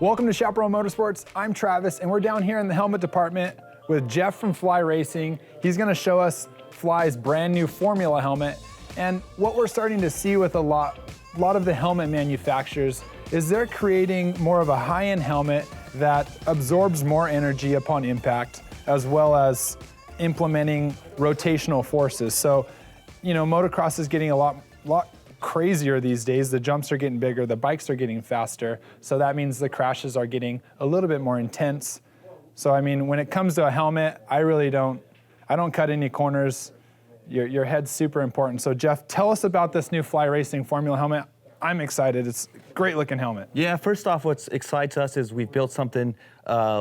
Welcome to Chaparral Motorsports. I'm Travis, and we're down here in the helmet department with Jeff from Fly Racing. He's gonna show us Fly's brand new Formula helmet. And what we're starting to see with a lot of the helmet manufacturers is they're creating more of a high-end helmet that absorbs more energy upon impact, as well as implementing rotational forces. So, you know, motocross is getting a lot crazier these days. The jumps are getting bigger, the bikes are getting faster. So that means the crashes are getting a little bit more intense. So, I mean, when it comes to a helmet, I don't cut any corners. Your head's super important. So Jeff, tell us about this new Fly Racing Formula helmet. I'm excited. It's a great looking helmet. Yeah, first off, what excites us is we've built something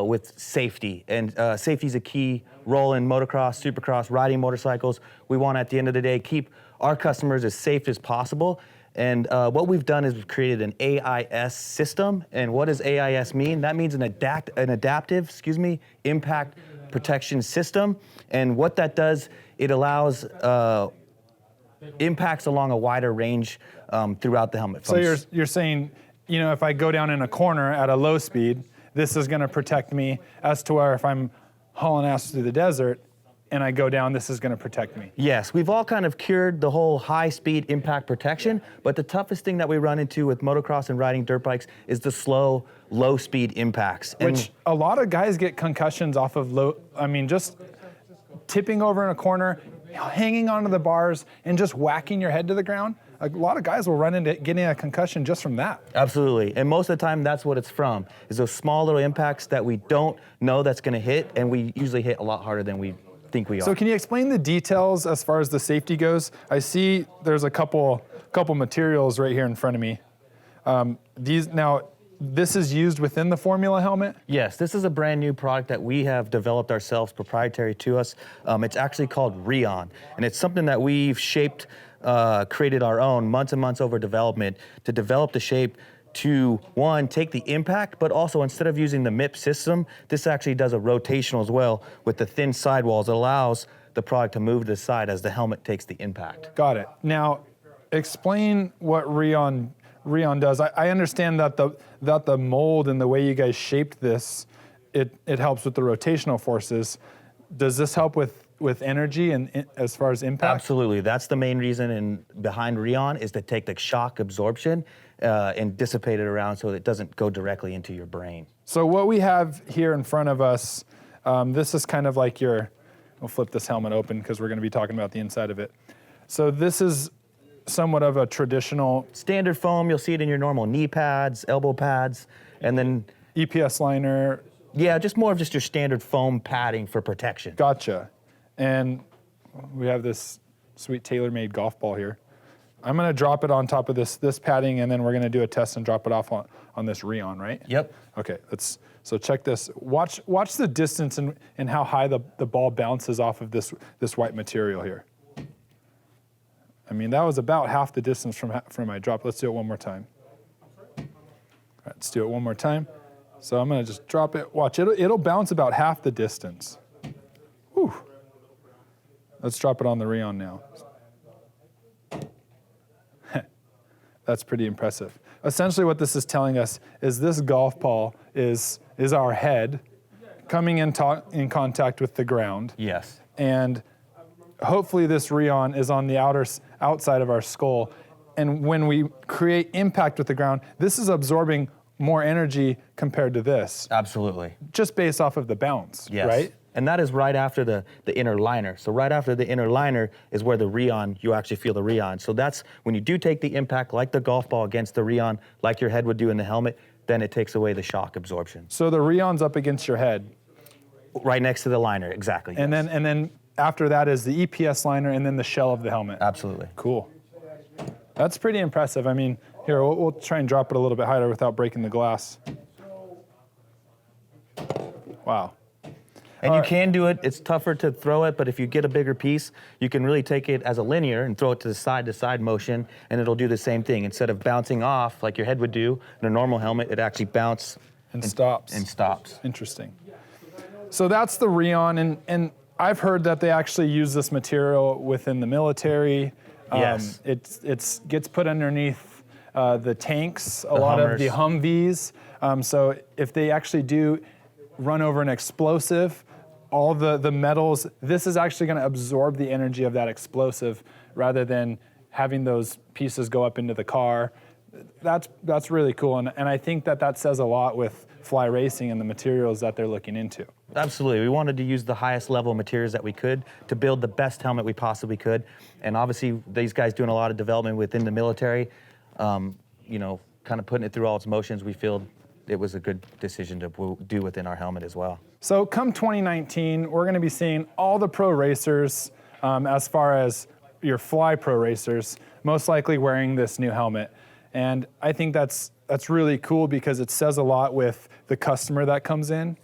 with safety. And safety is a key role in motocross, supercross, riding motorcycles. We want, at the end of the day, keep our customers as safe as possible. And what we've done is we've created an AIS system. And what does AIS mean? That means an adaptive impact protection system. And what that does, it allows impacts along a wider range throughout the helmet. So you're saying, you know, if I go down in a corner at a low speed, this is gonna protect me, as to where if I'm hauling ass through the desert and I go down, this is gonna protect me. Yes, we've all kind of cured the whole high-speed impact protection, but the toughest thing that we run into with motocross and riding dirt bikes is the slow, low-speed impacts. Which a lot of guys get concussions off of just tipping over in a corner, hanging onto the bars, and just whacking your head to the ground. A lot of guys will run into getting a concussion just from that. Absolutely, and most of the time that's what it's from, is those small little impacts that we don't know that's gonna hit, and we usually hit a lot harder than we think we are. So can you explain the details as far as the safety goes? I see there's a couple materials right here in front of me. This is used within the Formula helmet? Yes, this is a brand new product that we have developed ourselves, proprietary to us. It's actually called Rheon, and it's something that we've shaped, created our own months and months over development to develop the shape to, one, take the impact, but also instead of using the MIP system, this actually does a rotational as well with the thin sidewalls. It allows the product to move to the side as the helmet takes the impact. Got it. Now, explain what Rheon does. I understand that the mold and the way you guys shaped this, it helps with the rotational forces. Does this help with energy and as far as impact? Absolutely. That's the main reason behind Rheon is to take the shock absorption and dissipate it around so it doesn't go directly into your brain. So what we have here in front of us, this is kind of like we'll flip this helmet open because we're going to be talking about the inside of it. So this is somewhat of a traditional standard foam. You'll see it in your normal knee pads, elbow pads, and then Eps Liner. Yeah, just more of just your standard foam padding for protection. Gotcha. And we have this sweet tailor-made golf ball here. I'm gonna drop it on top of this padding, and then we're gonna do a test and drop it off on this Rheon, right? Yep. Okay, so check this. Watch the distance and how high the ball bounces off of this white material here. I mean, that was about half the distance from my drop. Let's do it one more time. All right, let's do it one more time. So I'm gonna just drop it. Watch, it'll bounce about half the distance. Whew. Let's drop it on the Rheon now. That's pretty impressive. Essentially what this is telling us is this golf ball is our head coming in contact with the ground. Yes. And hopefully this Rheon is on the outside of our skull. And when we create impact with the ground, this is absorbing more energy compared to this. Absolutely. Just based off of the bounce, yes. Right? And that is right after the inner liner. So right after the inner liner is where the Rheon, you actually feel the Rheon. So that's when you do take the impact like the golf ball against the Rheon, like your head would do in the helmet, then it takes away the shock absorption. So the Rheon's up against your head. Right next to the liner, exactly. And yes. then after that is the EPS liner and then the shell of the helmet. Absolutely. Cool. That's pretty impressive. I mean, here, we'll try and drop it a little bit higher without breaking the glass. Wow. And you can do it, it's tougher to throw it, but if you get a bigger piece, you can really take it as a linear and throw it to the side motion, and it'll do the same thing. Instead of bouncing off like your head would do in a normal helmet, it actually bounces and stops. Interesting. So that's the Rheon, and I've heard that they actually use this material within the military. Yes. It gets put underneath the tanks, a lot of the Humvees. So if they actually do run over an explosive, all the metals, this is actually going to absorb the energy of that explosive rather than having those pieces go up into the car. That's really cool, and I think that says a lot with fly racing and the materials that they're looking into. Absolutely. We wanted to use the highest level materials that we could to build the best helmet we possibly could. And obviously, these guys doing a lot of development within the military, you know, kind of putting it through all its motions, we feel it was a good decision to do within our helmet as well. So come 2019, we're going to be seeing all the pro racers, as far as your fly pro racers, most likely wearing this new helmet. And I think that's really cool because it says a lot with the customer that comes in.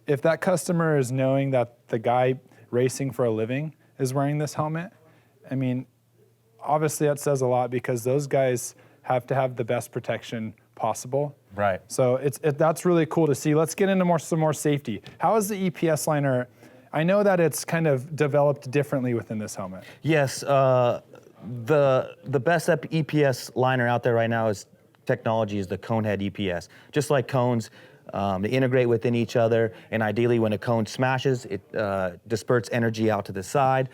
If that customer is knowing that the guy racing for a living is wearing this helmet, I mean, obviously that says a lot because those guys have to have the best protection possible. Right. So that's really cool to see. Let's get into some more safety. How is the EPS liner? I know that it's kind of developed differently within this helmet. Yes, the best EPS liner out there right now is technology is the cone head EPS. Just like cones, they integrate within each other, and ideally when a cone smashes, it disperses energy out to the side.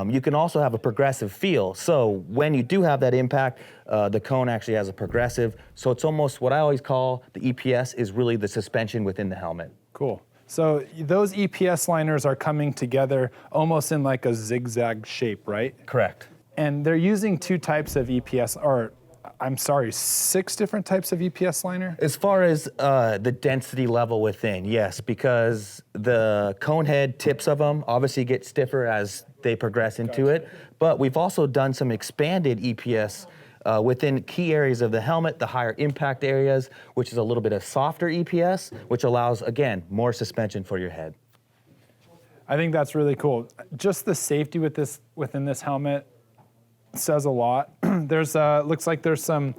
You can also have a progressive feel. So when you do have that impact, the cone actually has a progressive. So it's almost what I always call the EPS is really the suspension within the helmet. Cool. So those EPS liners are coming together almost in like a zigzag shape, right? Correct. And they're using two types of EPS, or I'm sorry, 6 different types of EPS liner? As far as the density level within, yes, because the cone head tips of them obviously get stiffer as they progress into it, but we've also done some expanded EPS within key areas of the helmet, the higher impact areas, which is a little bit of softer EPS, which allows, again, more suspension for your head. I think that's really cool. Just the safety within this helmet says a lot. There's looks like there's some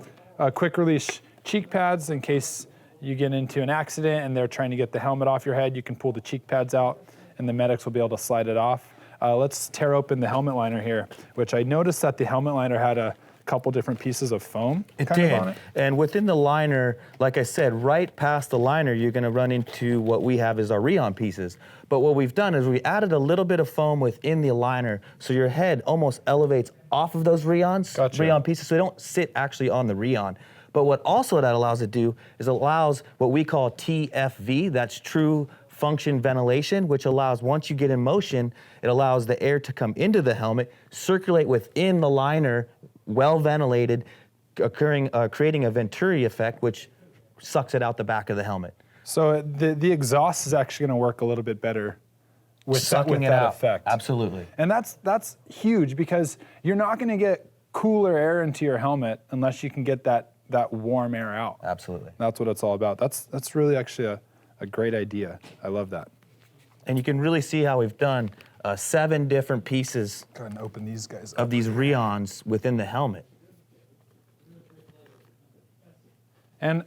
quick release cheek pads in case you get into an accident and they're trying to get the helmet off your head. You can pull the cheek pads out and the medics will be able to slide it off. Let's tear open the helmet liner here, which I noticed that the helmet liner had a couple different pieces of foam on it. And within the liner, like I said, right past the liner, you're gonna run into what we have is our Rheon pieces. But what we've done is we added a little bit of foam within the liner, so your head almost elevates off of those Rheon pieces, so they don't sit actually on the Rheon. But what also that allows it to do is allows what we call TFV, that's true function ventilation, which allows, once you get in motion, it allows the air to come into the helmet, circulate within the liner, well ventilated, creating a Venturi effect, which sucks it out the back of the helmet. So the exhaust is actually going to work a little bit better with sucking that effect. Absolutely. And that's huge because you're not going to get cooler air into your helmet unless you can get that warm air out. Absolutely. That's what it's all about. That's really actually a great idea. I love that. And you can really see how we've done 7 different pieces Go ahead and open these guys up. of these Rheons within the helmet. And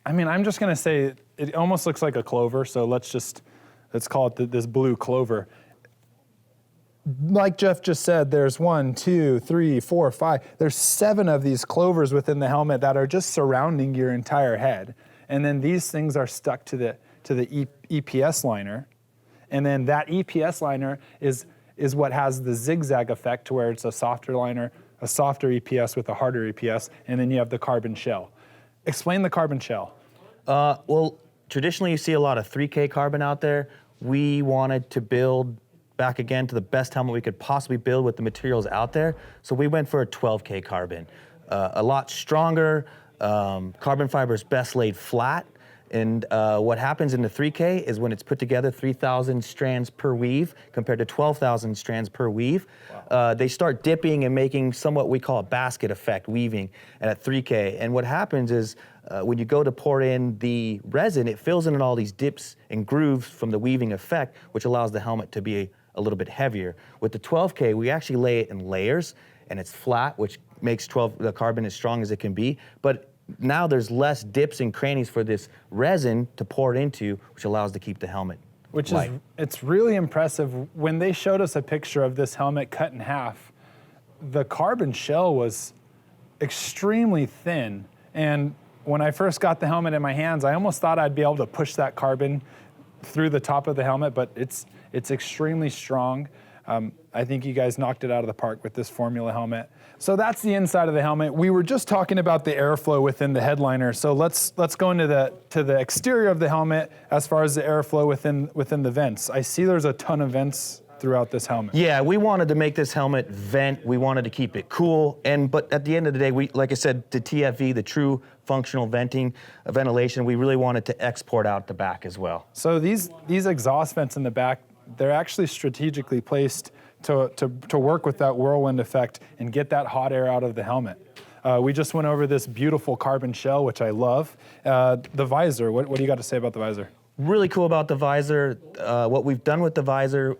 I mean, I'm just gonna say it almost looks like a clover. So let's call it this blue clover. Like Jeff just said, there's 1, 2, 3, 4, 5. There's 7 of these clovers within the helmet that are just surrounding your entire head. And then these things are stuck to the EPS liner. And then that EPS liner is what has the zigzag effect to where it's a softer liner, a softer EPS with a harder EPS, and then you have the carbon shell. Explain the carbon shell. Well, traditionally you see a lot of 3K carbon out there. We wanted to build back again to the best helmet we could possibly build with the materials out there. So we went for a 12K carbon. A lot stronger, carbon fiber is best laid flat. And what happens in the 3K is when it's put together 3,000 strands per weave compared to 12,000 strands per weave, they start dipping and making somewhat we call a basket effect weaving at 3K. And what happens is when you go to pour in the resin, it fills in all these dips and grooves from the weaving effect, which allows the helmet to be a little bit heavier. With the 12K, we actually lay it in layers and it's flat, which makes the carbon as strong as it can be. But now there's less dips and crannies for this resin to pour it into, which allows to keep the helmet light. It's really impressive. When they showed us a picture of this helmet cut in half, the carbon shell was extremely thin And when I first got the helmet in my hands, I almost thought I'd be able to push that carbon through the top of the helmet, but it's extremely strong. I think you guys knocked it out of the park with this Formula helmet. So that's the inside of the helmet. We were just talking about the airflow within the headliner. So let's go into the exterior of the helmet as far as the airflow within the vents. I see there's a ton of vents throughout this helmet. Yeah, we wanted to make this helmet vent. We wanted to keep it cool. But at the end of the day, like I said, the TFV, the true functional ventilation, we really wanted to export out the back as well. So these exhaust vents in the back, they're actually strategically placed to work with that whirlwind effect and get that hot air out of the helmet. We just went over this beautiful carbon shell, which I love. The visor, what do you got to say about the visor? Really cool about the visor. What we've done with the visor,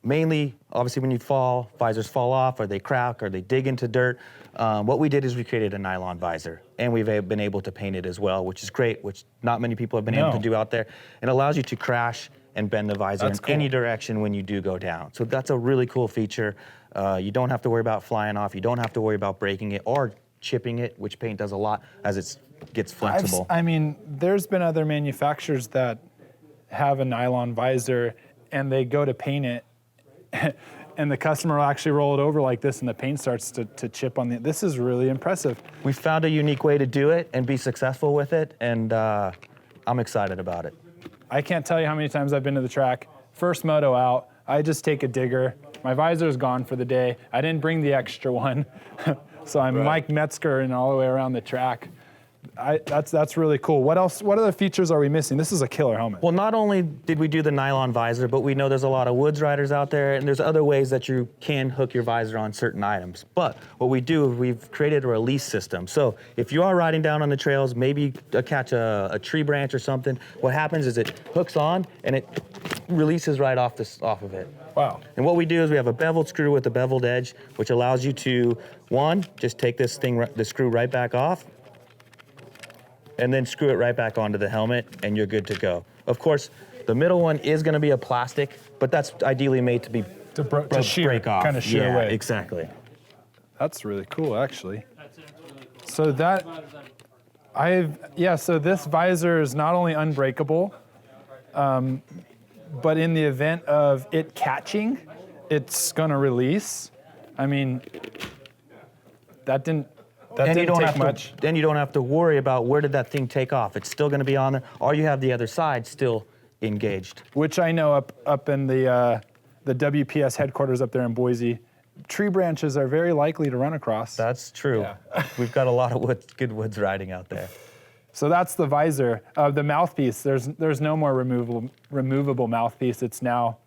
mainly, obviously when you fall, visors fall off or they crack or they dig into dirt. What we did is we created a nylon visor, and we've been able to paint it as well, which is great, which not many people have been able to do out there. It allows you to crash and bend the visor in any direction when you do go down. So that's a really cool feature. You don't have to worry about flying off. You don't have to worry about breaking it or chipping it, which paint does a lot as it gets flexible. I mean, there's been other manufacturers that have a nylon visor and they go to paint it and the customer will actually roll it over like this and the paint starts to chip on the, this is really impressive. We found a unique way to do it and be successful with it, and I'm excited about it. I can't tell you how many times I've been to the track. First moto out, I just take a digger. My visor's gone for the day. I didn't bring the extra one. So I'm Mike Metzger and all the way around the track. That's really cool. What else? What other features are we missing? This is a killer helmet. Well, not only did we do the nylon visor, but we know there's a lot of woods riders out there, and there's other ways that you can hook your visor on certain items. But what we do, we've created a release system. So if you are riding down on the trails, maybe catch a tree branch or something, what happens is it hooks on and it releases right off of it. Wow. And what we do is we have a beveled screw with a beveled edge, which allows you to, one, just take this thing, the screw right back off, and then screw it right back onto the helmet, and you're good to go. Of course, the middle one is going to be a plastic, but that's ideally made to be to shear, break off. kind of shear away. Exactly. That's really cool, actually. So so this visor is not only unbreakable, but in the event of it catching, it's going to release. I mean, that didn't take much. Then you don't have to worry about where did that thing take off. It's still going to be on there, or you have the other side still engaged. Which I know up in the WPS headquarters up there in Boise, tree branches are very likely to run across. That's true. Yeah. We've got a lot of good woods riding out there. So that's the visor. The mouthpiece, there's no more removable mouthpiece. It's now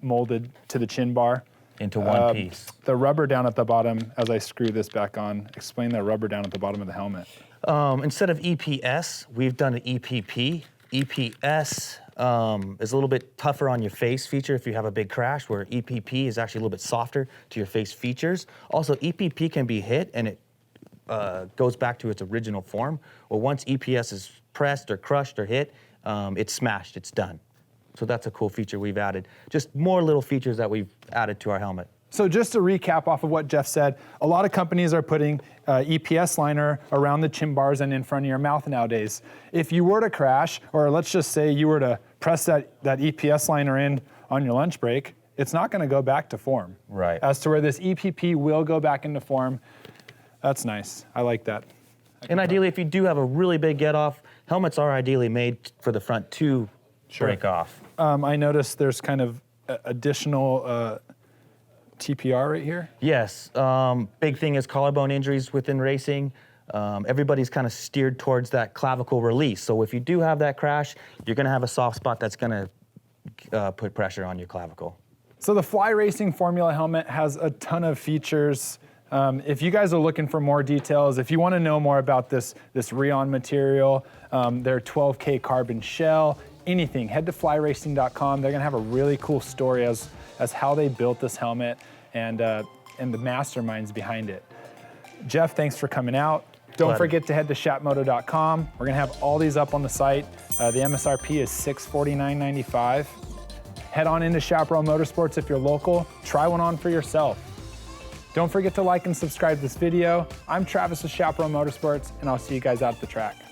molded to the chin bar. Into one piece. The rubber down at the bottom, as I screw this back on, explain that rubber down at the bottom of the helmet. Instead of EPS, we've done an EPP. EPS is a little bit tougher on your face feature if you have a big crash, where EPP is actually a little bit softer to your face features. Also, EPP can be hit and it goes back to its original form. Well, once EPS is pressed or crushed or hit, it's smashed, it's done. So that's a cool feature we've added. Just more little features that we've added to our helmet. So just to recap off of what Jeff said, a lot of companies are putting Eps Liner around the chin bars and in front of your mouth nowadays. If you were to crash, or let's just say you were to press that Eps Liner in on your lunch break, it's not going to go back to form. Right. As to where this EPP will go back into form, that's nice. I like that. And ideally, if you do have a really big get-off, helmets are ideally made for the front to break off. I noticed there's kind of additional TPR right here. Yes. Big thing is collarbone injuries within racing. Everybody's kind of steered towards that clavicle release. So if you do have that crash, you're going to have a soft spot that's going to put pressure on your clavicle. So the Fly Racing Formula helmet has a ton of features. If you guys are looking for more details, if you want to know more about this Rheon material, their 12K carbon shell, anything, head to flyracing.com. They're going to have a really cool story as how they built this helmet and the masterminds behind it. Jeff, thanks for coming out. Don't forget to head to shapmoto.com. We're going to have all these up on the site. The MSRP is $649.95. Head on into Chaparral Motorsports if you're local. Try one on for yourself. Don't forget to like and subscribe to this video. I'm Travis with Chaparral Motorsports, and I'll see you guys out at the track.